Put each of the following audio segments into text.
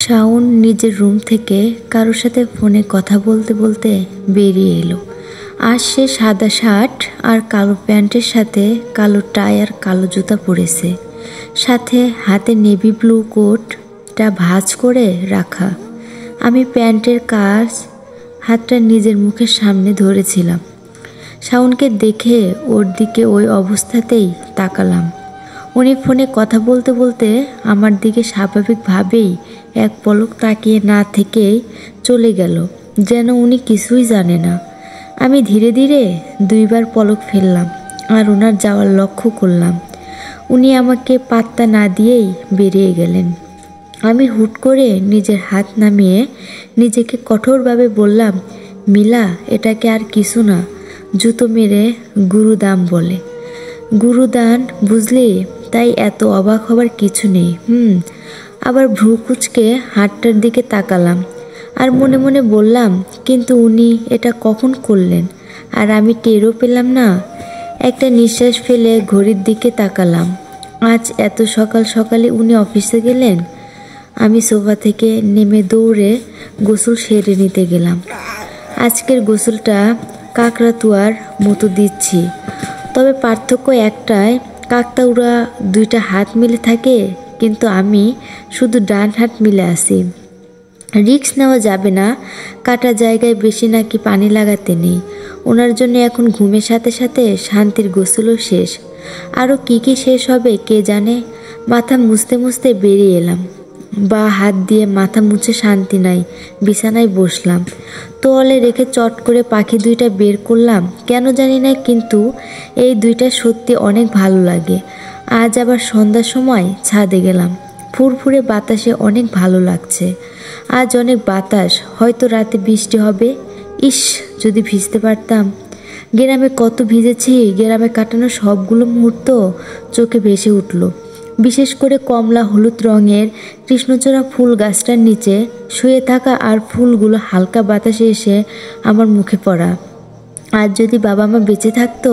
শাওন নিজের রুম থেকে কারোর সাথে ফোনে কথা বলতে বলতে বেরিয়ে এলো। আজ সে সাদা শার্ট আর কালো প্যান্টের সাথে কালো টাই আর কালো জুতা পরেছে, সাথে হাতে নেভি ব্লু কোটটা ভাঁজ করে রাখা। আমি প্যান্টের কাজ হাতটা নিজের মুখের সামনে ধরেছিলাম। শাওনকে দেখে ওর দিকে ওই অবস্থাতেই তাকালাম। উনি ফোনে কথা বলতে বলতে আমার দিকে স্বাভাবিকভাবেই এক পলক তাকিয়ে না থেকেই চলে গেল, যেন উনি কিছুই জানে না। আমি ধীরে ধীরে দুইবার পলক ফেললাম আর ওনার যাওয়ার লক্ষ্য করলাম। উনি আমাকে পাত্তা না দিয়েই বেরিয়ে গেলেন। আমি হুট করে নিজের হাত নামিয়ে নিজেকে কঠোরভাবে বললাম, মিলা, এটাকে আর কিছু না, জুতো মেরে গুরুদাম বলে। গুরুদান বুঝলি, তাই এত অবাক হবার কিছু নেই। আবার ভ্রু কুঁচকে হাতটার দিকে তাকালাম আর মনে মনে বললাম, কিন্তু উনি এটা কখন করলেন আর আমি টেরও পেলাম না। একটা নিঃশ্বাস ফেলে ঘড়ির দিকে তাকালাম। আজ এত সকাল সকালে উনি অফিসে গেলেন। আমি সোফা থেকে নেমে দৌড়ে গোসল সেরে নিতে গেলাম। আজকের গোসলটা কাকড়াতুয়ার মতো দিচ্ছি, তবে পার্থক্য একটাই, কাকতাড়ুয়া দুইটা হাত মিলে থাকে, কিন্তু আমি শুধু ডান হাত মিলে আছি। রিস্ক নেওয়া যাবে না, কাটা জায়গায় বেশি নাকি পানি লাগাতে নেই। ওনার জন্য এখন ঘুমের সাথে সাথে শান্তির গোসলও শেষ। আরও কি শেষ হবে কে জানে। মাথা মুছতে মুছতে বেরিয়ে এলাম। বা হাত দিয়ে মাথা মুছে শান্তি নাই, বিছানায় বসলাম। তোয়ালে রেখে চট করে পাখি দুইটা বের করলাম, কেন জানি না, কিন্তু এই দুইটা সত্যি অনেক ভালো লাগে। আজ আবার সন্ধ্যার সময় ছাদে গেলাম। ফুরফুরে বাতাসে অনেক ভালো লাগছে। আজ অনেক বাতাস, হয়তো রাতে বৃষ্টি হবে। ইস, যদি ভিজতে পারতাম। গ্রামে কত ভিজেছি, গ্রামে কাটানো সবগুলো মুহূর্ত চোখে ভেসে উঠল। বিশেষ করে কমলা হলুদ রঙের কৃষ্ণচূড়া ফুল গাছটার নিচে শুয়ে থাকা আর ফুলগুলো হালকা বাতাসে এসে আমার মুখে পড়া। আজ যদি বাবা মা বেঁচে থাকতো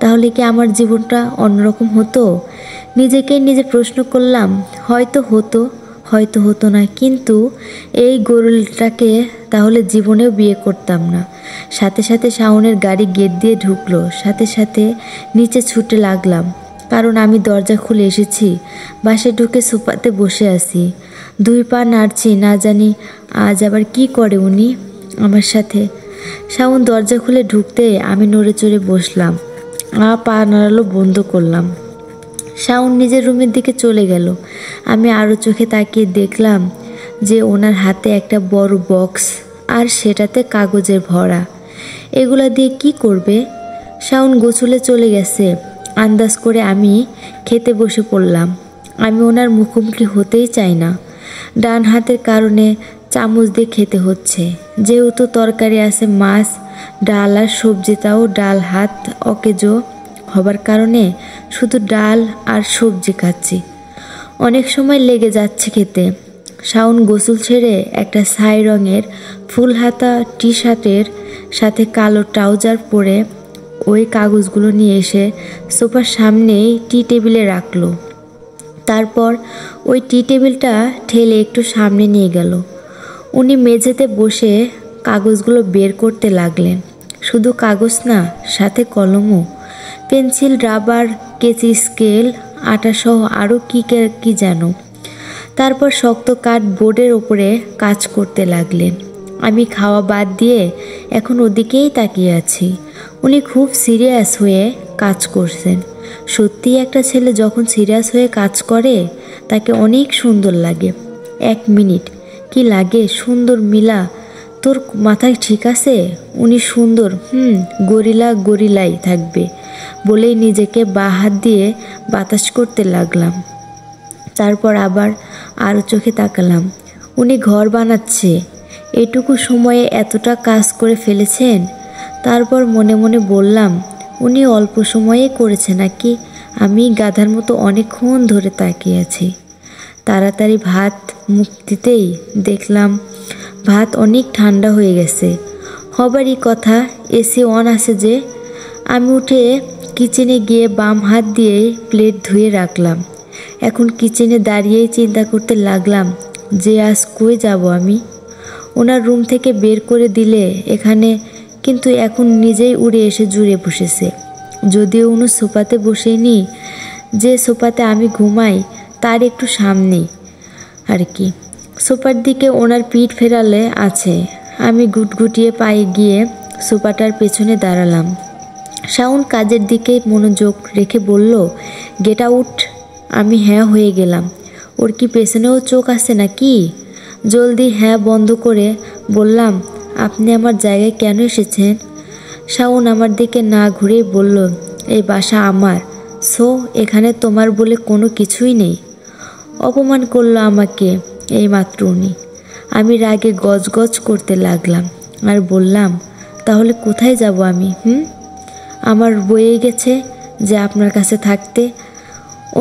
তাহলে কি আমার জীবনটা অন্যরকম হতো? নিজেকে নিজে প্রশ্ন করলাম। হয়তো হতো, হয়তো হতো না, কিন্তু এই গরুলটাকে তাহলে জীবনেও বিয়ে করতাম না। সাথে সাথে শাওনের গাড়ি গেট দিয়ে ঢুকলো, সাথে সাথে নিচে ছুটে লাগলাম, কারণ আমি দরজা খুলে এসেছি। বাসে ঢুকে সোফাতে বসে আছি, দুই পা নাড়ছি, না জানি আজ আবার কি করে উনি আমার সাথে। শাওন দরজা খুলে ঢুকতে আমি নড়ে চড়ে বসলাম, পা নাড়ালো বন্ধ করলাম। শাওন নিজের রুমের দিকে চলে গেল। আমি আরও চোখে তাকিয়ে দেখলাম যে ওনার হাতে একটা বড় বক্স, আর সেটাতে কাগজের ভরা। এগুলা দিয়ে কি করবে? শাওন গোসলে চলে গেছে আন্দাজ করে আমি খেতে বসে পড়লাম। আমি ওনার মুখোমুখি হতেই চাই না। ডান হাতের কারণে চামচ দিয়ে খেতে হচ্ছে, যেহেতু তরকারি আছে মাছ, ডাল আর সবজিটাও ডাল হাত অকেজো হবার কারণে শুধু ডাল আর সবজি খাচ্ছি। অনেক সময় লেগে যাচ্ছে খেতে। শাওন গোসল ছেড়ে একটা ছাই রঙের ফুল হাতা টি শার্টের সাথে কালো ট্রাউজার পরে ওই কাগজগুলো নিয়ে এসে সোফার সামনেই টি টেবিলে রাখলো। তারপর ওই টি টেবিলটা ঠেলে একটু সামনে নিয়ে গেল। উনি মেঝেতে বসে কাগজগুলো বের করতে লাগলেন। শুধু কাগজ না, সাথে কলমও, পেন্সিল, রাবার, কেচি, স্কেল, আটাসহ আরও কি যেন। তারপর শক্ত কাঠ বোর্ডের ওপরে কাজ করতে লাগলেন। আমি খাওয়া বাদ দিয়ে এখন ওদিকেই তাকিয়ে আছি। উনি খুব সিরিয়াস হয়ে কাজ করছেন। সত্যি একটা ছেলে যখন সিরিয়াস হয়ে কাজ করে তাকে অনেক সুন্দর লাগে। 1 মিনিট, কি লাগে সুন্দর? মিলা, তোর মাথায় ঠিক আছে? উনি সুন্দর, গরিলাই থাকবে বলেই নিজেকে বাঁ হাত দিয়ে বাতাস করতে লাগলাম। তারপর আবার আরও চোখে তাকালাম। উনি ঘর বানাচ্ছে। এটুকু সময়ে এতটা কাজ করে ফেলেছেন। তারপর মনে মনে বললাম, উনি অল্প সময়ে করেছে নাকি? আমি গাধার মতো অনেকক্ষণ ধরে তাকিয়ে আছি। তাড়াতাড়ি ভাত মুখ দিতেই দেখলাম ভাত অনেক ঠান্ডা হয়ে গেছে। হবারই কথা, এসি অন আছে যে। আমি উঠে কিচেনে গিয়ে বাম হাত দিয়ে প্লেট ধুয়ে রাখলাম। এখন কিচেনে দাঁড়িয়েই চিন্তা করতে লাগলাম, যে আজ কই যাব আমি। ওনার রুম থেকে বের করে দিলে এখানে, কিন্তু এখন নিজেই উড়ে এসে জুড়ে বসেছে। যদিও উনি সোফাতে বসেনি, যে সোফাতে আমি ঘুমাই তার একটু সামনেই আর কি। সোফার দিকে ওনার পিঠ ফেরালে আছে। আমি গুটগুটিয়ে পায়ে গিয়ে সোফাটার পেছনে দাঁড়ালাম। শাওন কাজের দিকে মনোযোগ রেখে বলল, গেট আউট। আমি হ্যাঁ হয়ে গেলাম। ওর কি পেছনেও চোখ আছে নাকি? জলদি হ্যাঁ বন্ধ করে বললাম, আপনি আমার জায়গায় কেন এসেছেন? শাওন আমার দিকে না ঘুরেই বলল, এই বাসা আমার, সো এখানে তোমার বলে কোনো কিছুই নেই। অপমান করলো আমাকে এই মাত্র উনি। আমি রাগে গজগজ করতে লাগলাম আর বললাম, তাহলে কোথায় যাব আমি? আমার বয়ে গেছে যে আপনার কাছে থাকতে।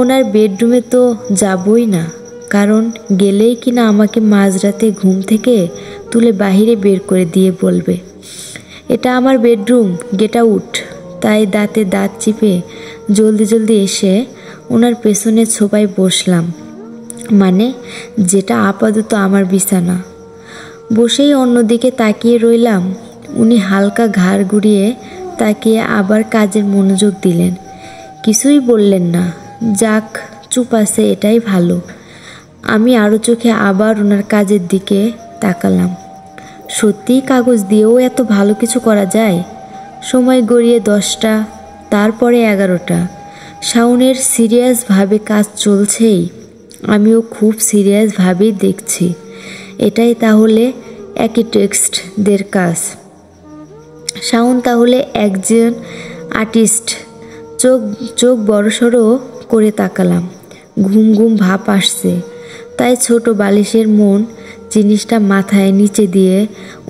ওনার বেডরুমে তো যাবই না, কারণ গেলেই কিনা আমাকে মাঝরাতে ঘুম থেকে তুলে বাহিরে বের করে দিয়ে বলবে, এটা আমার বেডরুম, গেট আউট। তাই দাঁতে দাঁত চিপে জলদি জলদি এসে ওনার পেছনে সোফায় বসলাম, মানে যেটা আপাতত আমার বিছানা। বসেই অন্যদিকে তাকিয়ে রইলাম। উনি হালকা ঘাড় ঘুরিয়ে তাকিয়ে আবার কাজের মনোযোগ দিলেন। কিছুই বললেন না। যাক, চুপ আছে, এটাই ভালো। আমি আরও চোখে আবার ওনার কাজের দিকে তাকালাম। সত্যিই কাগজ দিয়েও এত ভালো কিছু করা যায়? সময় গড়িয়ে 10টা, তারপরে 11টা। শাওনের সিরিয়াসভাবে কাজ চলছেই, আমিও খুব সিরিয়াসভাবেই দেখছি। এটাই তাহলে আর্কিটেক্টদের কাজ। শাওন তাহলে একজন আর্টিস্ট। চোখ বড়সড় করে তাকালাম। ঘুম ঘুম ভাব আসছে, তাই ছোট বালিশের মন জিনিসটা মাথায় নিচে দিয়ে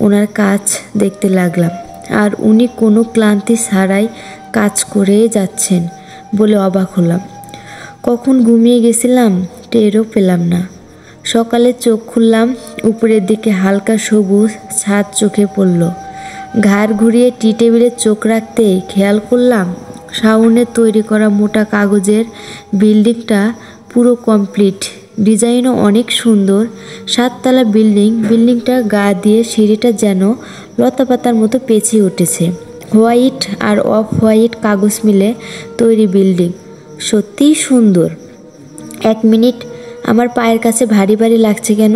ওনার কাজ দেখতে লাগলাম। আর উনি কোনো ক্লান্তি ছাড়াই কাজ করে যাচ্ছেন বলে অবাক হলাম। কখন ঘুমিয়ে গেছিলাম টেরও পেলাম না। সকালে চোখ খুললাম, উপরের দিকে হালকা সবুজ ছাদ চোখে পড়ল। ঘাড় ঘুরিয়ে টি টেবিলে চোখ রাখতেই খেয়াল করলাম শাওনের তৈরি করা মোটা কাগজের বিল্ডিংটা পুরো কমপ্লিট। ডিজাইনও অনেক সুন্দর। 7তলা বিল্ডিংটা গা দিয়ে সিঁড়িটা যেন লতাপাতার মতো পেঁচিয়ে উঠেছে। হোয়াইট আর অফ হোয়াইট কাগজ মিলে তৈরি বিল্ডিং, সত্যিই সুন্দর। 1 মিনিট, আমার পায়ের কাছে ভারী ভারী লাগছে কেন?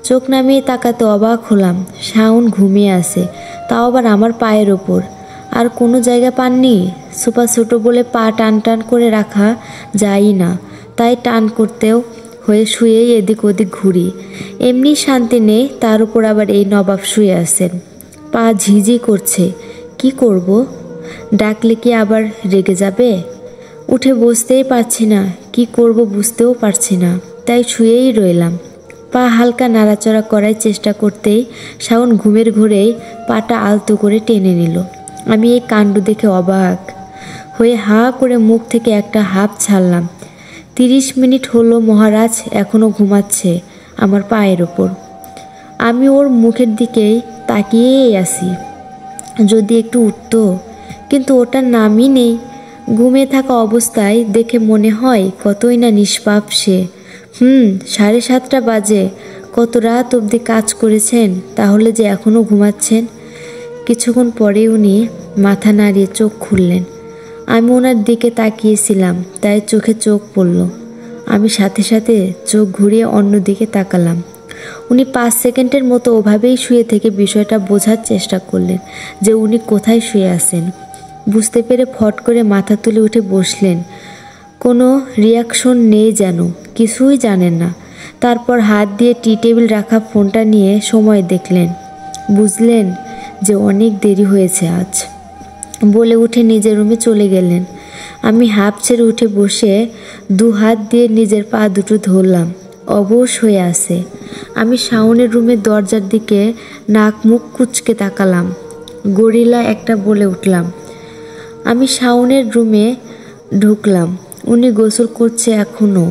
চোখ নামিয়ে তাকাতে অবাক হলাম। শাওন ঘুমিয়ে আছে, তাও আবার আমার পায়ের ওপর। আর কোনো জায়গা পাননি? সোফা ছোটো বলে পা টান টান করে রাখা যায় না, তাই টান করতেও হয়ে শুয়েই এদিক ওদিক ঘুরি। এমনি শান্তি নেই, তার উপর আবার এই নবাব শুয়ে আছেন। পা ঝিঝি করছে। কি করব? ডাকলে কি আবার রেগে যাবে? উঠে বসতেই পারছি না, কি করব বুঝতেও পারছি না, তাই শুয়েই রইলাম। পা হালকা নাড়াচড়া করার চেষ্টা করতেই শাওন ঘুমের ঘোরেই পাটা আলতো করে টেনে নিল। আমি এই কাণ্ড দেখে অবাক হয়ে হাঁ করে মুখ থেকে একটা হাঁপ ছাড়লাম। 30 মিনিট হলো মহারাজ এখনও ঘুমাচ্ছে আমার পায়ের ওপর। আমি ওর মুখের দিকেই তাকিয়েই আছি, যদি একটু উঠত, কিন্তু ওটার নামই নেই। ঘুমিয়ে থাকা অবস্থায় দেখে মনে হয় কতই না নিষ্পাপ সে। 7:30 বাজে, কত রাত অবধি কাজ করেছেন, তাহলে যে এখনও ঘুমাচ্ছেন। কিছুক্ষণ পরে উনি মাথা নাড়িয়ে চোখ খুললেন। আমি ওনার দিকে তাকিয়েছিলাম, তাই চোখে চোখ পড়ল। আমি সাথে সাথে চোখ ঘুরিয়ে অন্য দিকে তাকালাম। উনি 5 সেকেন্ডের মতো ওভাবেই শুয়ে থেকে বিষয়টা বোঝার চেষ্টা করলেন যে উনি কোথায় শুয়ে আছেন। বুঝতে পেরে ফট করে মাথা তুলে উঠে বসলেন। কোনো রিয়াকশন নেই, যেন কিছুই জানেন না। তারপর হাত দিয়ে টি টেবিল রাখা ফোনটা নিয়ে সময় দেখলেন। বুঝলেন যে অনেক দেরি হয়েছে আজ, বলে উঠে নিজের রুমে চলে গেলেন। আমি হাঁপ ছেড়ে উঠে বসে 2 হাত দিয়ে নিজের পা দুটো ধরলাম। অবশ হয়ে আছে। আমি শাওনের রুমের দরজার দিকে নাক মুখ কুঁচকে তাকালাম। গরিলা একটা বলে উঠলাম। আমি শাওনের রুমে ঢুকলাম। উনি গোসল করছে এখনও।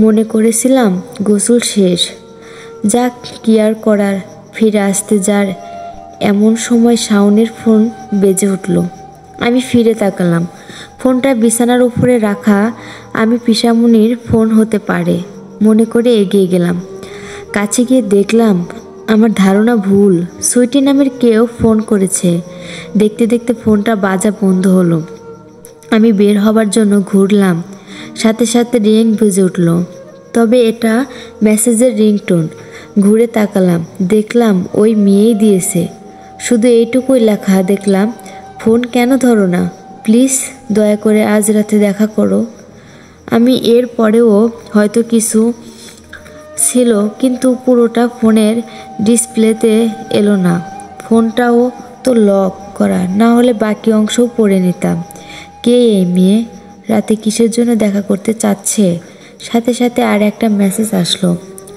মনে করেছিলাম গোসল শেষ, যাক কি আর করার, ফিরে আসতে যার। এমন সময় শাওনের ফোন বেজে উঠল। আমি ফিরে তাকালাম। ফোনটা বিছানার উপরে রাখা। আমি পিসামনির ফোন হতে পারে মনে করে এগিয়ে গেলাম। কাছে গিয়ে দেখলাম আমার ধারণা ভুল। সুইটি নামের কেউ ফোন করেছে। দেখতে দেখতে ফোনটা বাজা বন্ধ হলো। আমি বের হবার জন্য ঘুরলাম, সাথে সাথে রিং বেজে উঠল। তবে এটা মেসেজের রিংটোন। ঘুরে তাকালাম, দেখলাম ওই মেয়েই দিয়েছে। শুধু এইটুকুই লেখা দেখলাম, ফোন কেন ধরো না, প্লিজ দয়া করে আজ রাতে দেখা করো। আমি এর পরেও হয়তো কিছু ছিল, কিন্তু পুরোটা ফোনের ডিসপ্লেতে এলো না। ফোনটাও তো লক করা, না হলে বাকি অংশও পড়ে নিতাম। কে এই মেয়ে? রাতে কিসের জন্য দেখা করতে চাচ্ছে? সাথে সাথে আর একটা মেসেজ আসলো,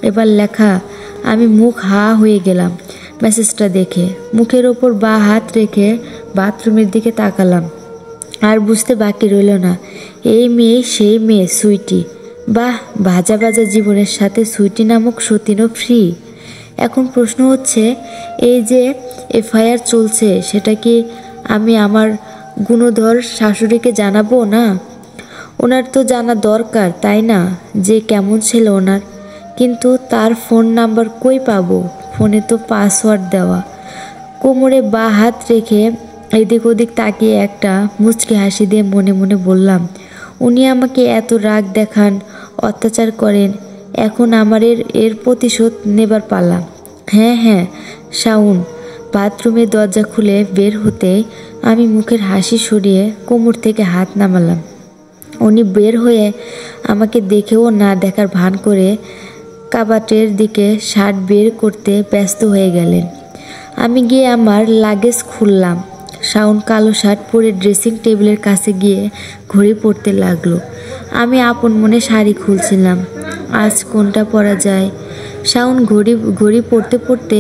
এবার লেখা। আমি মুখ হা হয়ে গেলাম মেসেজটা দেখে। মুখের ওপর বাঁ হাত রেখে বাথরুমের দিকে তাকালাম। আর বুঝতে বাকি রইল না, এই মেয়ে সেই মেয়ে সুইটি। বাহ, ভাজা ভাজা জীবনের সাথে সুইটি নামক সতীনও ফ্রি। এখন প্রশ্ন হচ্ছে, এই যে এফআইআর চলছে, সেটা কি আমি আমার গুণধর শাশুড়িকে জানাবো না? ওনার তো জানা দরকার, তাই না, যে কেমন ছেলে ওনার। কিন্তু তার ফোন নাম্বার কই পাবো? ফোনে তো পাসওয়ার্ড দেওয়া। কোমরে বাঁ হাত রেখে এদিক ওদিক তাকিয়ে একটা মুচকি হাসি দিয়ে মনে মনে বললাম, উনি আমাকে এত রাগ দেখান, অত্যাচার করেন, এখন আমার এর প্রতিশোধ নেবার পালা। হ্যাঁ, শাওন। বাথরুমের দরজা খুলে বের হতে আমি মুখের হাসি সরিয়ে কোমর থেকে হাত নামালাম। উনি বের হয়ে আমাকে দেখেও না দেখার ভান করে কাবাটের দিকে শার্ট বের করতে ব্যস্ত হয়ে গেলেন। আমি গিয়ে আমার লাগেজ খুললাম। শাওন কালো শার্ট পরে ড্রেসিং টেবিলের কাছে গিয়ে ঘড়ি পরতে লাগলো। আমি আপন মনে শাড়ি খুলছিলাম, আজ কোনটা পরা যায়। শাওন ঘড়ি পরতে পরতে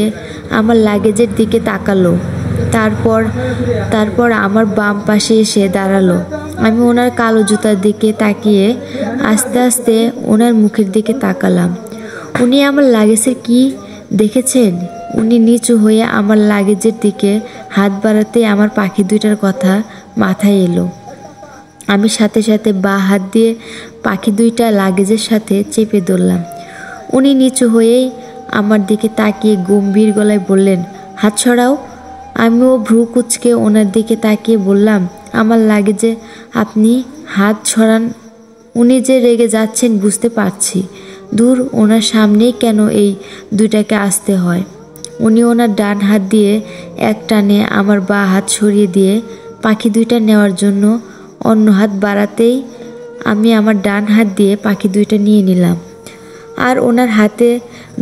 আমার লাগেজের দিকে তাকালো। তারপর আমার বাম পাশে এসে দাঁড়ালো। আমি ওনার কালো জুতার দিকে তাকিয়ে আস্তে আস্তে ওনার মুখের দিকে তাকালাম। উনি আমার লাগেজের কি দেখেছেন? উনি নিচু হয়ে আমার লাগেজের দিকে হাত বাড়াতে আমার পাখি দুইটার কথা মাথায় এলো। আমি সাথে সাথে বাঁ হাত দিয়ে পাখি দুইটা লাগেজের সাথে চেপে ধরলাম। উনি নিচু হয়েই আমার দিকে তাকিয়ে গম্ভীর গলায় বললেন, হাত সরাও। আমিও ভ্রু কুঁচকে ওনার দিকে তাকিয়ে বললাম, আমার লাগেজে আপনি হাত সরান। উনি যে রেগে যাচ্ছেন বুঝতে পারছি। দূর, ওনার সামনেই কেন এই দুইটাকে আসতে হয়। উনি ওনার ডান হাত দিয়ে এক টানে আমার বাঁ হাত সরিয়ে দিয়ে পাখি দুইটা নেওয়ার জন্য অন্য হাত বাড়াতেই আমি আমার ডান হাত দিয়ে পাখি দুইটা নিয়ে নিলাম। আর ওনার হাতে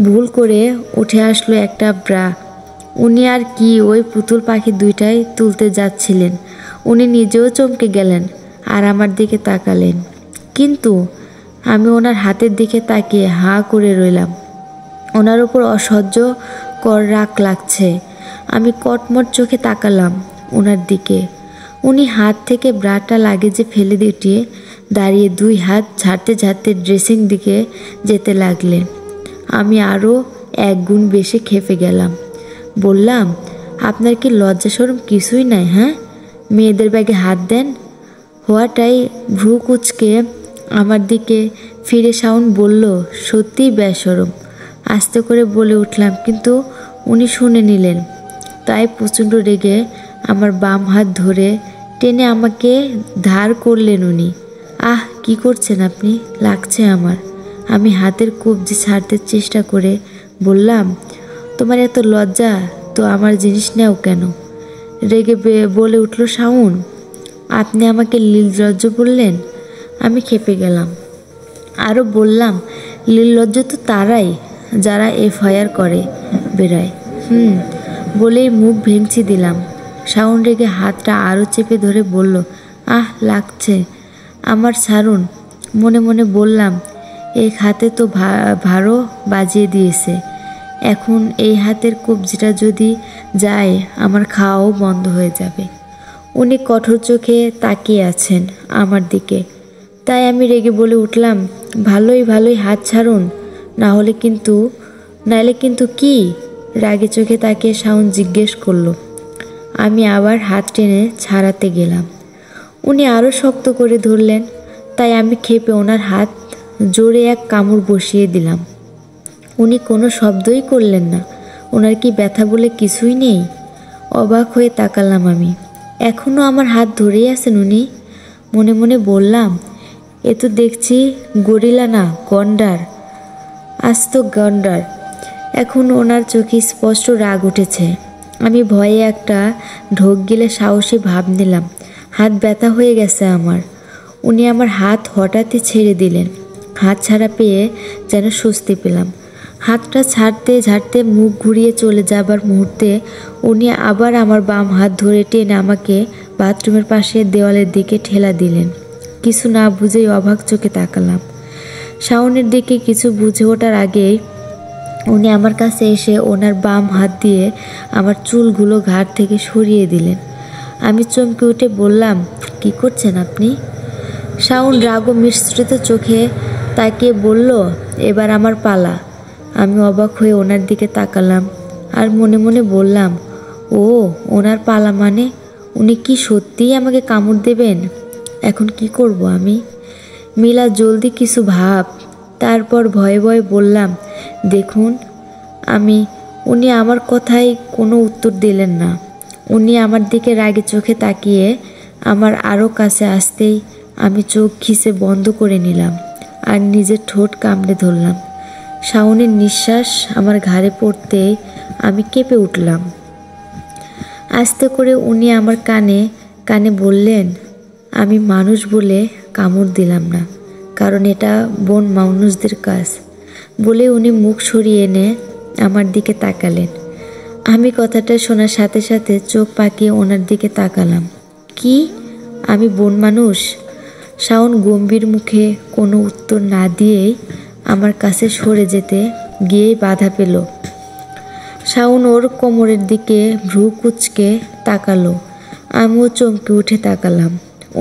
ভুল করে উঠে আসলো একটা ব্রা। উনি আর কি ওই পুতুল পাখি দুইটাই তুলতে যাচ্ছিলেন। উনি নিজেও চমকে গেলেন আর আমার দিকে তাকালেন, কিন্তু আমি ওনার হাতের দিকে তাকিয়ে হাঁ করে রইলাম। ওনার ওপর অসহ্য কর রাগ লাগছে। আমি কটমট চোখে তাকালাম ওনার দিকে। উনি হাত থেকে ব্রাটা লাগেজে ফেলে দিয়ে দাঁড়িয়ে দুই হাত ঝাড়তে ঝাড়তে ড্রেসিং দিকে যেতে লাগলেন। আমি আরও এক গুণ বেশি খেপে গেলাম। বললাম, আপনার কি লজ্জা শরম কিছুই নাই? হ্যাঁ, মেয়েদের ব্যাগে হাত দেন। হওয়াটাই ভ্রু কুচকে আমার দিকে ফিরে শাওন বলল, সত্যিই বেশরম। আস্তে করে বলে উঠলাম, কিন্তু উনি শুনে নিলেন। তাই প্রচণ্ড রেগে আমার বাম হাত ধরে টেনে আমাকে ধার করলেন উনি। আহ, কি করছেন আপনি? লাগছে আমার। আমি হাতের কবজি ছাড়তে চেষ্টা করে বললাম, তোমার এত লজ্জা তো আমার জিনিস নেও কেন? রেগে বলে উঠল শাওন, আপনি আমাকে নির্লজ্জ বললেন। আমি খেপে গেলাম। আরও বললাম, নির্লজ্জ তো তারাই যারা এফআইআর করে বেড়ায়। বলেই মুখ ভেঙচি দিলাম। শাওন রেগে হাতটা আরও চেপে ধরে বলল, আহ, লাগছে আমার, ছাড়ুন। মনে মনে বললাম, এক হাতে তো ভারও বাজিয়ে দিয়েছে, এখন এই হাতের কবজিটা যদি যায় আমার খাওয়াও বন্ধ হয়ে যাবে। উনি কঠোর চোখে তাকিয়ে আছেন আমার দিকে। তাই আমি রেগে বলে উঠলাম, ভালোই হাত ছাড়ুন, নাহলে কিন্তু কি? রাগে চোখে তাকিয়ে শাওন জিজ্ঞেস করলো। আমি আবার হাত টেনে ছাড়াতে গেলাম। উনি আরও শক্ত করে ধরলেন। তাই আমি খেপে ওনার হাত জোরে এক কামড় বসিয়ে দিলাম। উনি কোনো শব্দই করলেন না। ওনার কি ব্যথা বলে কিছুই নেই? অবাক হয়ে তাকালাম আমি। এখনও আমার হাত ধরেই আছেন উনি? মনে মনে বললাম, এ তো দেখছি গরিলা না, গন্ডার, আস্ত গন্ডার। এখন ওনার চোখে স্পষ্ট রাগ উঠেছে। আমি ভয়ে একটা ঢোক গিলে সাহসী ভাব নিলাম। হাত ব্যথা হয়ে গেছে আমার। উনি আমার হাত হঠাৎই ছেড়ে দিলেন। হাত ছাড়া পেয়ে যেন স্বস্তি পেলাম। হাতটা ছাড়তে ঝাড়তে মুখ ঘুরিয়ে চলে যাবার মুহূর্তে উনি আবার আমার বাম হাত ধরে টেনে আমাকে বাথরুমের পাশে দেওয়ালের দিকে ঠেলা দিলেন। কিছু না বুঝেই অবাক চোখে তাকালাম। শাওনের দিকে কিছু বুঝে ওঠার আগেই উনি আমার কাছে এসে ওনার বাম হাত দিয়ে আমার চুলগুলো ঘাড় থেকে সরিয়ে দিলেন। আমি চমকে উঠে বললাম, কি করছেন আপনি? শাওন রাগ ও মিশ্রিত চোখে তাকিয়ে বলল, এবার আমার পালা। আমি অবাক হয়ে ওনার দিকে তাকালাম আর মনে মনে বললাম, ও ওনার পালা মানে উনি কি সত্যিই আমাকে কামড় দেবেন? এখন কি করব আমি? মিলা জলদি কিছু ভাব। তারপর ভয়ে ভয়ে বললাম, দেখুন উনি আমার কথায় কোনো উত্তর দিলেন না। উনি আমার দিকে রাগে চোখে তাকিয়ে আমার আরও কাছে আসতেই আমি চোখ খিচে বন্ধ করে নিলাম আর নিজের ঠোঁট কামড়ে ধরলাম। শাওনের নিঃশ্বাস আমার ঘাড়ে পড়তে আমি কেঁপে উঠলাম। আস্তে করে উনি আমার কানে কানে বললেন, আমি মানুষ বলে কামড় দিলাম না, কারণ এটা বন মানুষদের কাজ। বলে উনি মুখ সরিয়ে এনে আমার দিকে তাকালেন। আমি কথাটা শোনার সাথে সাথে চোখ পাকিয়ে ওনার দিকে তাকালাম। কি? আমি বন মানুষ? শাওন গম্ভীর মুখে কোনো উত্তর না দিয়েই আমার কাছে সরে যেতে গিয়েই বাধা পেল। শাওন ওর কোমরের দিকে ভ্রু কুঁচকে তাকালো। আমিও চমকে উঠে তাকালাম।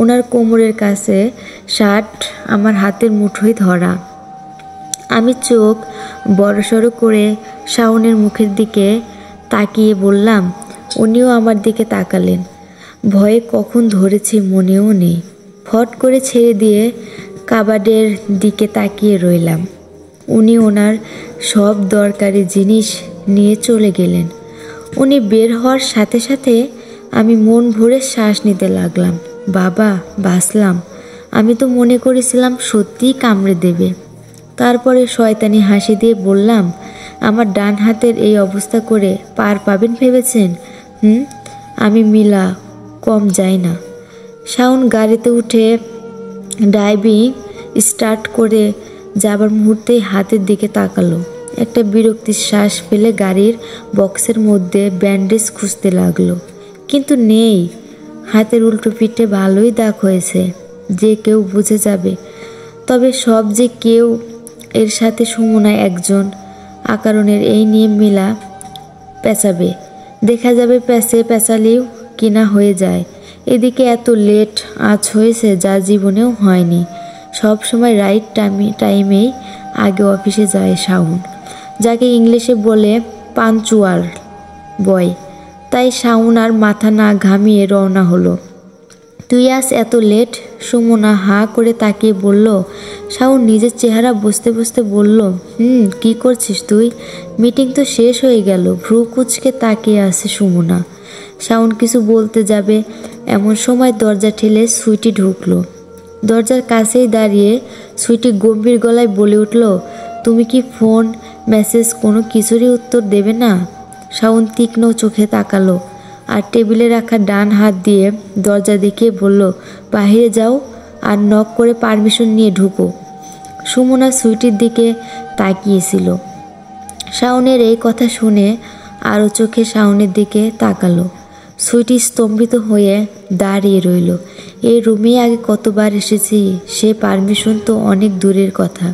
ওনার কোমরের কাছে শার্ট আমার হাতের মুঠোয় ধরা। আমি চোখ বড়সড় করে শাওনের মুখের দিকে তাকিয়ে বললাম, উনিও আমার দিকে তাকালেন। ভয়ে কখন ধরেছে মনেও নেই। ফট করে ছেড়ে দিয়ে কাবাডের দিকে তাকিয়ে রইলাম। উনি ওনার সব দরকারি জিনিস নিয়ে চলে গেলেন। উনি বের হওয়ার সাথে সাথে আমি মন ভরে শ্বাস নিতে লাগলাম। বাবা, বাঁচলাম। আমি তো মনে করেছিলাম সত্যিই কামড়ে দেবে। তারপরে শয়তানি হাসি দিয়ে বললাম, আমার ডান হাতের এই অবস্থা করে পার পাবেন ভেবেছেন? আমি মিলা, কম যাই না। শাওন গাড়িতে উঠে ড্রাইভিং স্টার্ট করে যাবার মুহূর্তেই হাতের দিকে তাকালো। একটা বিরক্তির শ্বাস ফেলে গাড়ির বক্সের মধ্যে ব্যান্ডেজ খুঁজতে লাগলো, কিন্তু নেই। হাতের উল্টো পিঠে ভালোই দাগ হয়েছে, যে কেউ বুঝে যাবে। তবে সব যে কেউ এর সাথে সুমনা একজন আকারণের এই নিয়ে মিলা পেঁচাবে। দেখা যাবে পেঁচালেও কিনা হয়ে যায়। এদিকে এত লেট আজ হয়েছে যা জীবনেও হয়নি। সব সময় রাইট টাইমেই আগে অফিসে যায় শাওন, যাকে ইংলিশে বলে পাঞ্চুয়াল বয়। তাই শাওন আর মাথা না ঘামিয়ে রওনা হলো। তুই আজ এত লেট? সুমনা হাঁ করে তাকিয়ে বলল। শাওন নিজের চেহারা বুঝতে বুঝতে বলল, কি করছিস তুই? মিটিং তো শেষ হয়ে গেল। ভ্রু কুচকে তাকিয়ে আছে সুমনা। শাওন কিছু বলতে যাবে এমন সময় দরজা ঠেলে সুইটি ঢুকলো। দরজার কাছেই দাঁড়িয়ে সুইটি গম্ভীর গলায় বলে উঠল, তুমি কি ফোন মেসেজ কোনো কিছুরই উত্তর দেবে না? শাওন তীক্ষ্ণ চোখে তাকালো আর টেবিলে রাখা ডান হাত দিয়ে দরজা দেখিয়ে বলল, বাহিরে যাও আর নক করে পারমিশন নিয়ে ঢুকো। সুমনা সুইটির দিকে তাকিয়েছিল। শাওনের এই কথা শুনে আরও চোখে শাওনের দিকে তাকালো। সুইটি স্তম্ভিত হয়ে দাঁড়িয়ে রইল। এই রুমে আগে কতবার এসেছি, সে পারমিশন তো অনেক দূরের কথা,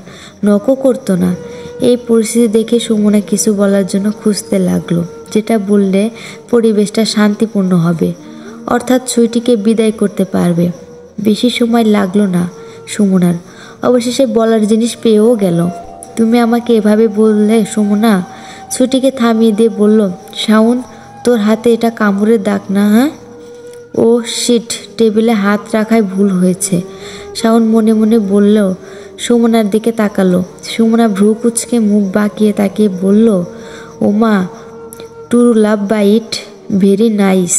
নকও করতো না। এই পরিস্থিতি দেখে সুমনা কিছু বলার জন্য খুঁজতে লাগলো, যেটা বললে পরিবেশটা শান্তিপূর্ণ হবে, অর্থাৎ সুইটিকে বিদায় করতে পারবে। বেশি সময় লাগলো না সুমনার। অবশেষে বলার জিনিস পেয়েও গেল। তুমি আমাকে এভাবে বললে সুমনা? সুইটিকে থামিয়ে দিয়ে বলল, শাওন, তোর হাতে এটা কামড়ের দাগ না? হ্যাঁ? ও শিট, টেবিলে হাত রাখায় ভুল হয়েছে। শাওন মনে মনে বলল, সুমনার দিকে তাকালো। সুমনা ভ্রু কুচকে মুখ বাঁকিয়ে তাকিয়ে বলল, ওমা, true love bite, very nice.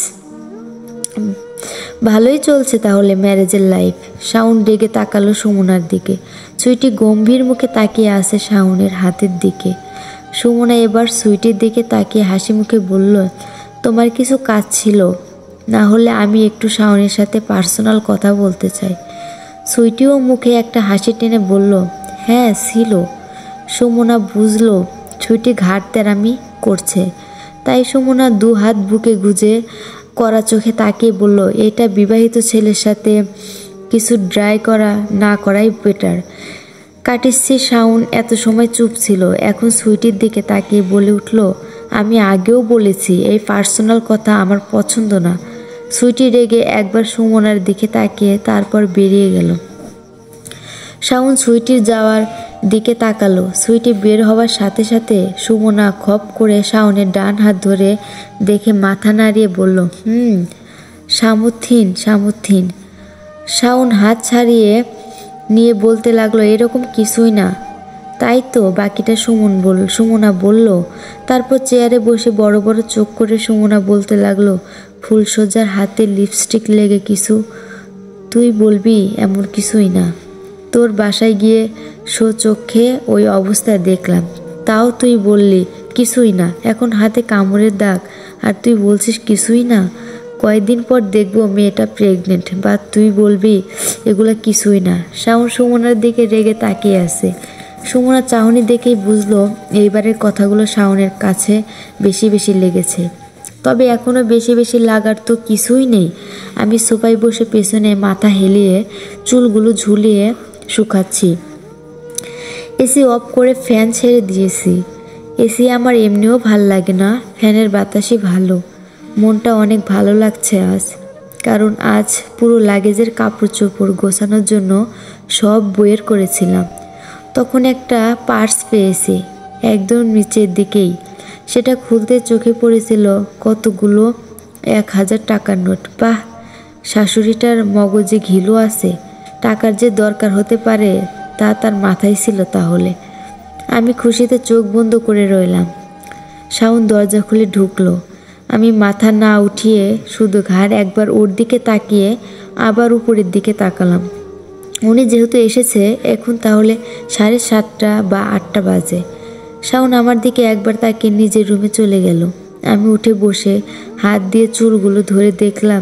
ভালোই চলছে তাহলে ম্যারেজের লাইফ। শাওন রেগে তাকালো সুমনার দিকে। সুইটি গম্ভীর মুখে তাকিয়ে আছে শাওনের হাতের দিকে। সুমনা এবার সুইটির দিকে তাকিয়ে হাসি মুখে বলল, তোমার কিছু কাজ ছিল? না হলে আমি একটু শাওনের সাথে পার্সোনাল কথা বলতে চাই। সুইটিও মুখে একটা হাসি টেনে বলল, হ্যাঁ ছিল। সুমনা বুঝলো সুইটি ঘাট তেরামি করছে, তাই সুমনা দু হাত বুকে গুজে করা চোখে তাকিয়ে বলল, এটা বিবাহিত ছেলের সাথে কিছু ড্রাই করা না করাই বেটার। কাটিসি শাওন এত সময় চুপ ছিল, এখন সুইটির দিকে তাকিয়ে বলে উঠল, আমি আগেও বলেছি এই পার্সোনাল কথা আমার পছন্দ না। সুইটি রেগে একবার সুমনার দিকে তাকিয়ে তারপর বেরিয়ে গেল। শাওন সুইটির যাওয়ার দিকে তাকালো। সুইটি বের হওয়ার সাথে সাথে সুমনা খপ করে শাওনের ডান হাত ধরে দেখে মাথা নাড়িয়ে বলল, সামুথিন সামুথিন। শাওন হাত ছাড়িয়ে নিয়ে বলতে লাগলো, এরকম কিছুই না। তাই তো, বাকিটা সুমনা বলল। তারপর চেয়ারে বসে বড় বড় চোখ করে সুমনা বলতে লাগলো, ফুলসজ্জার হাতে লিপস্টিক লেগে কিছু তুই বলবি এমন কিছুই না। তোর বাসায় গিয়ে চোখে ওই অবস্থায় দেখলাম, তাও তুই বললি কিছুই না। এখন হাতে কামড়ের দাগ আর তুই বলছিস কিছুই না। কয়েকদিন পর দেখবো মেয়েটা প্রেগনেন্ট, বা তুই বলবি এগুলো কিছুই না। শাওন সুমনার দিকে রেগে তাকিয়ে আছে। সুমনা চাহনি দেখেই বুঝলো এইবারের কথাগুলো শাওনের কাছে বেশি বেশি লেগেছে। তবে এখনও বেশি বেশি লাগার তো কিছুই নেই। আমি সোফায় বসে পেছনে মাথা হেলিয়ে চুলগুলো ঝুলিয়ে শুকাচ্ছি। এসি অফ করে ফ্যান ছেড়ে দিয়েছি। এসি আমার এমনিও ভাল লাগে না, ফ্যানের বাতাসই ভালো। মনটা অনেক ভালো লাগছে আজ, কারণ আজ পুরো লাগেজের কাপড় চোপড় গোছানোর জন্য সব বইয়ের করেছিলাম। তখন একটা পার্স পেয়েছি একদম নিচের দিকেই। সেটা খুলতে চোখে পড়েছিল কতগুলো 1000 টাকার নোট। বাহ, শাশুড়িটার মগজে ঘিলু আছে। টাকার যে দরকার হতে পারে তা তার মাথায় ছিল তাহলে। আমি খুশিতে চোখ বন্ধ করে রইলাম। শাওন দরজা খুলে ঢুকলো। আমি মাথা না উঠিয়ে শুধু ঘাড় একবার ওর দিকে তাকিয়ে আবার উপরের দিকে তাকালাম। উনি যেহেতু এসেছে এখন তাহলে 7:30 বা 8টা বাজে। শাওন আমার দিকে একবার তাকিয়ে নিজের রুমে চলে গেল। আমি উঠে বসে হাত দিয়ে চুলগুলো ধরে দেখলাম,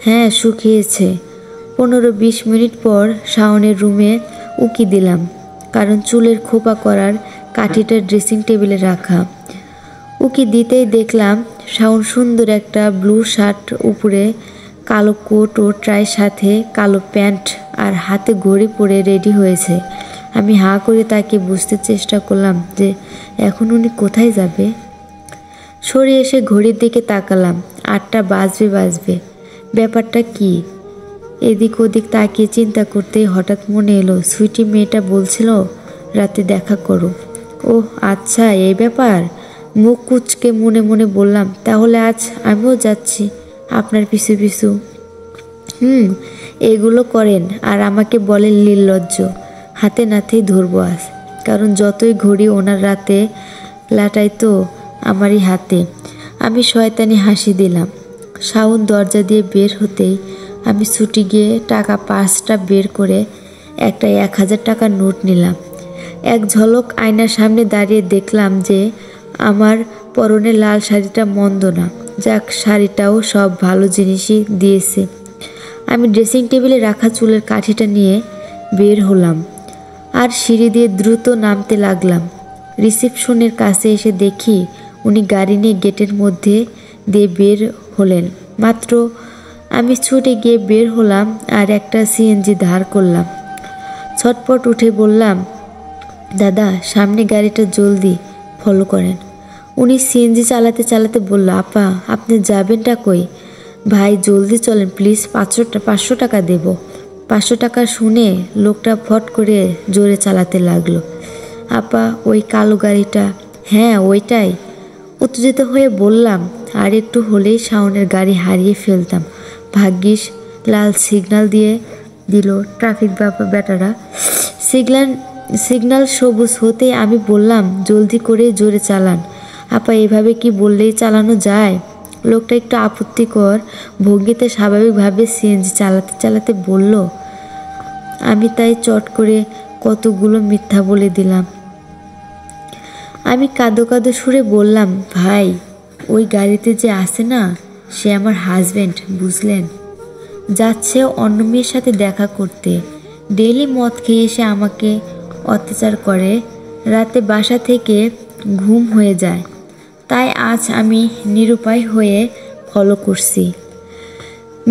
হ্যাঁ শুকিয়েছে। 15-20 মিনিট পর শাওনের রুমে উকি দিলাম, কারণ চুলের খোপা করার কাঠিটা ড্রেসিং টেবিলে রাখা। উকি দিতেই দেখলাম শাওন সুন্দর একটা ব্লু শার্ট, উপরে কালো কোট ও ট্রাই, সাথে কালো প্যান্ট আর হাতে ঘড়ি পরে রেডি হয়েছে। আমি হাঁ করে তাকে বুঝতে চেষ্টা করলাম যে এখন উনি কোথায় যাবে। সরে এসে ঘড়ির দিকে তাকালাম, 8টা বাজবে। ব্যাপারটা কি? এদিক ওদিক তাকিয়ে চিন্তা করতেই হঠাৎ মনে এলো সুইটি মেয়েটা বলছিল রাতে দেখা করো। ওহ আচ্ছা, এই ব্যাপার। মুখ কুচকে মনে মনে বললাম, তাহলে আজ আমিও যাচ্ছি আপনার পিছু পিছু। এগুলো করেন আর আমাকে বলেন নির্লজ্জ। হাতে নাতেই ধরবো আজ, কারণ যতই ঘড়ি ওনার রাতে লাটাই তো আমারই হাতে। আমি শয়তানি হাসি দিলাম। শাওন দরজা দিয়ে বের হতেই আমি ছুটি গিয়ে টাকা পার্সটা বের করে একটা 1000 টাকার নোট নিলাম। এক ঝলক আয়নার সামনে দাঁড়িয়ে দেখলাম যে আমার পরনে লাল শাড়িটা মন্দ না। যাক, শাড়িটাও সব ভালো জিনিসই দিয়েছে। আমি ড্রেসিং টেবিলে রাখা চুলের কাঠিটা নিয়ে বের হলাম আর সিঁড়ি দিয়ে দ্রুত নামতে লাগলাম। রিসেপশনের কাছে এসে দেখি উনি গাড়ি নিয়ে গেটের মধ্যে দিয়ে বের হলেন। মাত্র আমি ছুটে গিয়ে বের হলাম আর একটা সিএনজি ধার করলাম। ছটপট উঠে বললাম, দাদা সামনে গাড়িটা জলদি ফলো করেন। উনি সিএনজি চালাতে চালাতে বলল, আপা আপনি যাবেনটা কই? ভাই জলদি চলেন প্লিজ, 500 টাকা দেব। 500 টাকা শুনে লোকটা ফট করে জোরে চালাতে লাগলো। আপা ওই কালো গাড়িটা? হ্যাঁ ওইটাই। উত্তেজিত হয়ে বললাম, আর একটু হলেই শাওনের গাড়ি হারিয়ে ফেলতাম। ভাগ্যিস লাল সিগন্যাল দিয়ে দিল ট্রাফিক বেটারা। সিগন্যাল সিগন্যাল সবুজ হতেই আমি বললাম, জলদি করে জোরে চালান। আপা, এভাবে কি বললেই চালানো যায়? লোকটা একটু আপত্তিকর ভঙ্গিতে স্বাভাবিকভাবে সিএনজি চালাতে চালাতে বলল। আমি তাই চট করে কতগুলো মিথ্যা বলে দিলাম। আমি কাঁদো কাঁদো সুরে বললাম, ভাই, ওই গাড়িতে যে আছে না, সে আমার হাজব্যান্ড, বুঝলেন? যাচ্ছে অন্য মেয়ের সাথে দেখা করতে। ডেইলি মদ খেয়ে এসে আমাকে অত্যাচার করে, রাতে বাসা থেকে ঘুম হয়ে যায়। তাই আজ আমি নিরুপায় হয়ে ফলো করছি।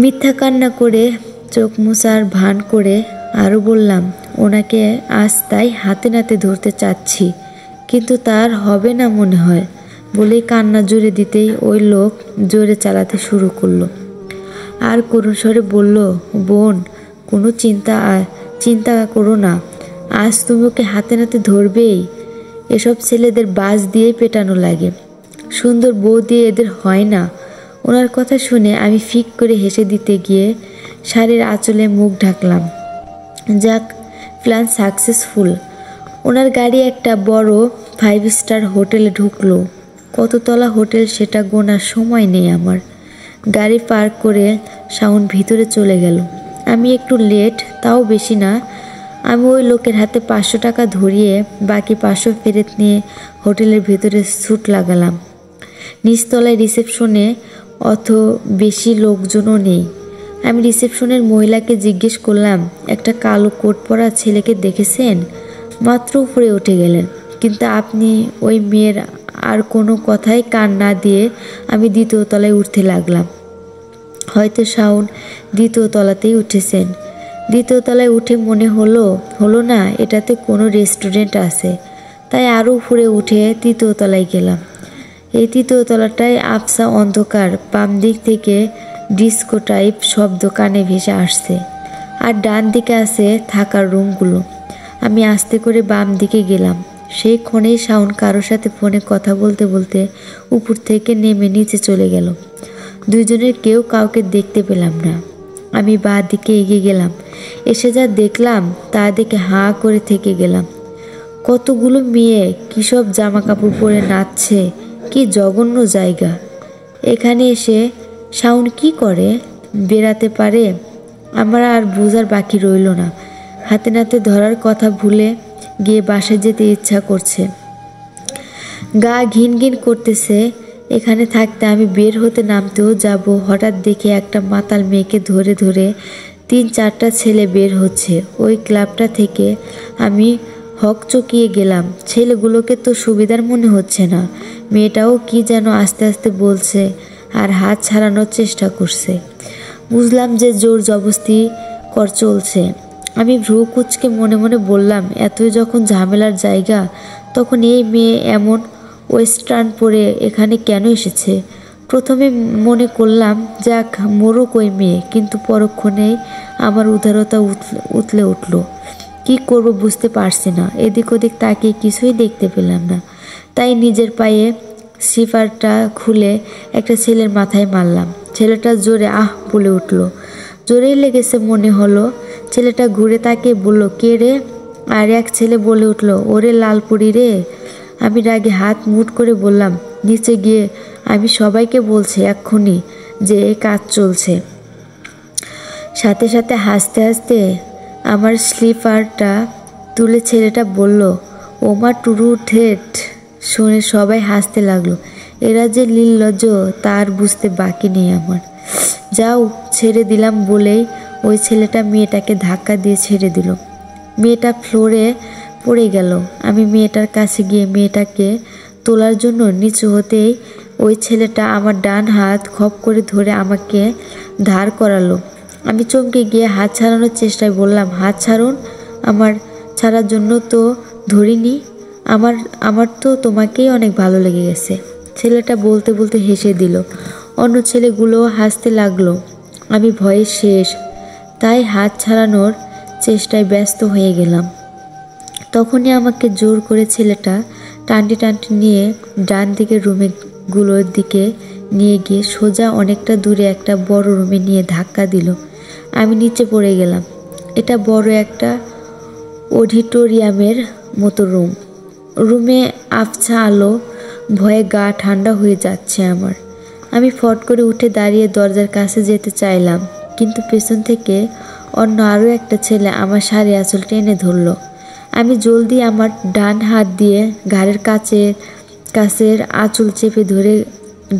মিথ্যা কান্না করে চোখ মোছার ভান করে আরও বললাম, ওনাকে আজ তাই হাতে নাতে ধরতে চাচ্ছি, কিন্তু তার হবে না মনে হয়। বলেই কান্না জোরে দিতেই ওই লোক জোরে চালাতে শুরু করলো। আর করুণ স্বরে বলল, বোন, কোনো চিন্তা করো না, আজ তুমি ওকে হাতে নাতে ধরবেই। এসব ছেলেদের বাস দিয়ে পেটানো লাগে, সুন্দর বউ দিয়ে এদের হয় না। ওনার কথা শুনে আমি ফিক করে হেসে দিতে গিয়ে শাড়ির আঁচলে মুখ ঢাকলাম। যাক, প্ল্যান সাকসেসফুল। ওনার গাড়ি একটা বড় 5 স্টার হোটেলে ঢুকলো। কততলা হোটেল সেটা গোনার সময় নেই আমার। গাড়ি পার্ক করে শাওন ভিতরে চলে গেল। আমি একটু লেট, তাও বেশি না। আমি ওই লোকের হাতে 500 টাকা ধরিয়ে বাকি 500 ফেরত নিয়ে হোটেলের ভেতরে ছুট লাগালাম। নিচতলায় রিসেপশনে অত বেশি লোকজনও নেই। আমি রিসেপশনের মহিলাকে জিজ্ঞেস করলাম, একটা কালো কোট পরা ছেলেকে দেখেছেন? মাত্র উপরে উঠে গেলেন, কিন্তু আপনি ওই মেয়ের আর কোনো কথাই কান না দিয়ে আমি 2য় তলায় উঠতে লাগলাম। হয়তো শাওন 2য় তলাতেই উঠেছেন। 2য় তলায় উঠে মনে হলো না এটাতে কোনো রেস্টুরেন্ট আছে, তাই আরও উপরে উঠে 3য় তলায় গেলাম। এই 3য় তলাটায় আবছা অন্ধকার, বাম দিক থেকে ডিস্কো টাইপ শব্দ কানে ভেসে আসছে, আর ডান দিকে আছে থাকার রুমগুলো। আমি আস্তে করে বাম দিকে গেলাম। সেই ক্ষণেই শাওন কারোর সাথে ফোনে কথা বলতে বলতে উপর থেকে নেমে নিচে চলে গেল। দুইজনের কেউ কাউকে দেখতে পেলাম না। আমি বাঁ দিকে এগিয়ে গেলাম। এসে যা দেখলাম তা দেখে হাঁ করে থেকে গেলাম। কতগুলো মেয়ে কী সব জামা কাপড় পরে নাচছে, কি জঘন্য জায়গা। এখানে এসে শাওন কি করে, বেড়াতে পারে? আমার আর বোঝার বাকি রইল না। হাতে নাতে ধরার কথা ভুলে গিয়ে বাসায় যেতে ইচ্ছা করছে, গা ঘিন ঘিন করতেছে। এখানে থাকতে আমি বের হতে নামতেও যাব, হঠাৎ দেখে একটা মাতাল মেয়েকে ধরে ধরে 3-4টা ছেলে বের হচ্ছে। ওই ক্লাবটা থেকে আমি হকচকিয়ে গেলাম। ছেলেগুলোকে তো সুবিধার মনে হচ্ছে না। মেয়েটাও কি যেন আস্তে আস্তে বলছে আর হাত ছাড়ানোর চেষ্টা করছে। বুঝলাম যে জোর জবস্তি কর চলছে। আমি ভ্রু কুচকে মনে মনে বললাম, এতই যখন ঝামেলার জায়গা, তখন এই মেয়ে এমন ওয়েস্টার্ন পরে এখানে কেন এসেছে? প্রথমে মনে করলাম যাক মোরক ওই মেয়ে, কিন্তু পরক্ষণেই আমার উদারতা উতলে উঠল। কি করব বুঝতে পারছি না। এদিক ওদিক তাকিয়ে কিছুই দেখতে পেলাম না। তাই নিজের পায়ে স্লিপারটা খুলে একটা ছেলের মাথায় মারলাম। ছেলেটা জোরে আহ বলে উঠল। জোরেই লেগেছে মনে হলো। ছেলেটা ঘুরে তাকিয়ে বলল, কে রে? আর এক ছেলে বলে উঠল, ওরে লালপুরি রে। আমি রাগে হাত মুঠ করে বললাম, নিচে গিয়ে আমি সবাইকে বলছি এক্ষুনি যে এই কাজ চলছে। সাথে সাথে হাসতে হাসতে আমার স্লিপারটা তুলে ছেলেটা বলল, ওমা টুরু ঠেট। শুনে সবাই হাসতে লাগলো। এরা যে নির্লজ্জ তার বুঝতে বাকি নেই আমার। যাও, ছেড়ে দিলাম বলেই ওই ছেলেটা মেয়েটাকে ধাক্কা দিয়ে ছেড়ে দিল। মেয়েটা ফ্লোরে পড়ে গেল। আমি মেয়েটার কাছে গিয়ে মেয়েটাকে তোলার জন্য নিচু হতেই ওই ছেলেটা আমার ডান হাত খপ করে ধরে আমাকে ধার করালো। আমি চমকে গিয়ে হাত ছাড়ানোর চেষ্টায় বললাম, হাত ছাড়ুন। আমার ছাড়ার জন্য তো ধরিনি। আমার তো তোমাকেই অনেক ভালো লেগে গেছে। ছেলেটা বলতে বলতে হেসে দিল। অন্য ছেলেগুলোও হাসতে লাগলো। আমি ভয়ে শেষ, তাই হাত ছাড়ানোর চেষ্টায় ব্যস্ত হয়ে গেলাম। তখনই আমাকে জোর করে ছেলেটা টানটি টানটি নিয়ে ডান দিকের রুমগুলোর দিকে নিয়ে গিয়ে সোজা অনেকটা দূরে একটা বড় রুমে নিয়ে ধাক্কা দিল। আমি নিচে পড়ে গেলাম। এটা বড় একটা অডিটোরিয়ামের মতো রুমে আবছা আলো, ভয়ে গা ঠান্ডা হয়ে যাচ্ছে আমার। আমি ফট করে উঠে দাঁড়িয়ে দরজার কাছে যেতে চাইলাম, কিন্তু পেছন থেকে অন্য আরও একটা ছেলে আমার শাড়ি আঁচল টেনে ধরল। আমি জলদি আমার ডান হাত দিয়ে ঘাড়ের কাছের আঁচল চেপে ধরে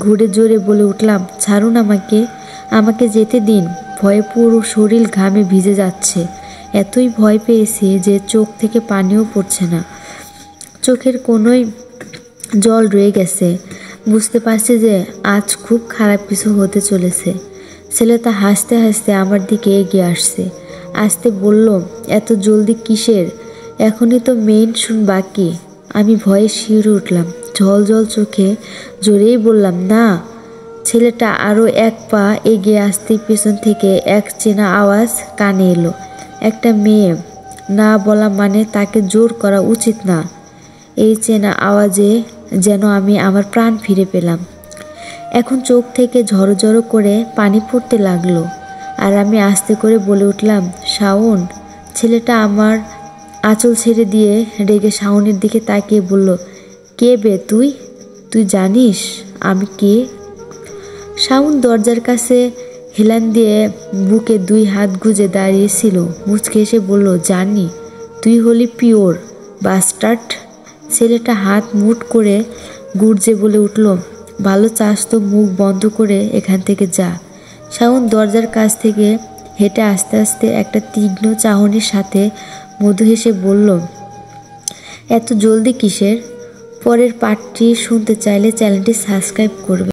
ঘুরে জোরে বলে উঠলাম, ছাড়ুন আমাকে, আমাকে যেতে দিন। ভয়ে পুরো শরীর ঘামে ভিজে যাচ্ছে। এতই ভয় পেয়েছি যে চোখ থেকে পানিও পড়ছে না, চোখের কোনোই জল রয়ে গেছে। বুঝতে পারছি যে আজ খুব খারাপ কিছু হতে চলেছে। ছেলেটা হাসতে হাসতে আমার দিকে এগিয়ে আসছে, আসতে বলল, এত জলদি কিসের? এখনই তো মেইন শুন বাকি। আমি ভয়ে শিউরে উঠলাম, জল চোখে জোরেই বললাম, না। ছেলেটা আরও এক পা এগিয়ে আসতেই পেছন থেকে এক চেনা আওয়াজ কানে এলো। একটা মেয়ে না বলা মানে তাকে জোর করা উচিত না। এই চেনা আওয়াজে যেন আমি আমার প্রাণ ফিরে পেলাম। এখন চোখ থেকে ঝরো করে পানি পড়তে লাগলো, আর আমি আস্তে করে বলে উঠলাম, শাওন। ছেলেটা আমার আঁচল ছেড়ে দিয়ে রেগে শাওনের দিকে তাকিয়ে বলল, কে বে তুই? তুই জানিস আমি কে? শাওন দরজার কাছে হেলান দিয়ে বুকে 2 হাত গুজে দাঁড়িয়েছিল। মুচকে এসে বলল, জানি, তুই হলি পিওর বাস্টার্ড। ছেলেটা হাত মুট করে গুর্জে বলে উঠল, ভালো চাস তো মুখ বন্ধ করে এখান থেকে যা। শাওন দরজার কাছ থেকে হেঁটে আস্তে আস্তে একটা তীক্ষ্ণ চাহনির সাথে মধু হেসে বলল, এত জলদি কিসের? পরের পার্টটি শুনতে চাইলে চ্যানেলটি সাবস্ক্রাইব করবে।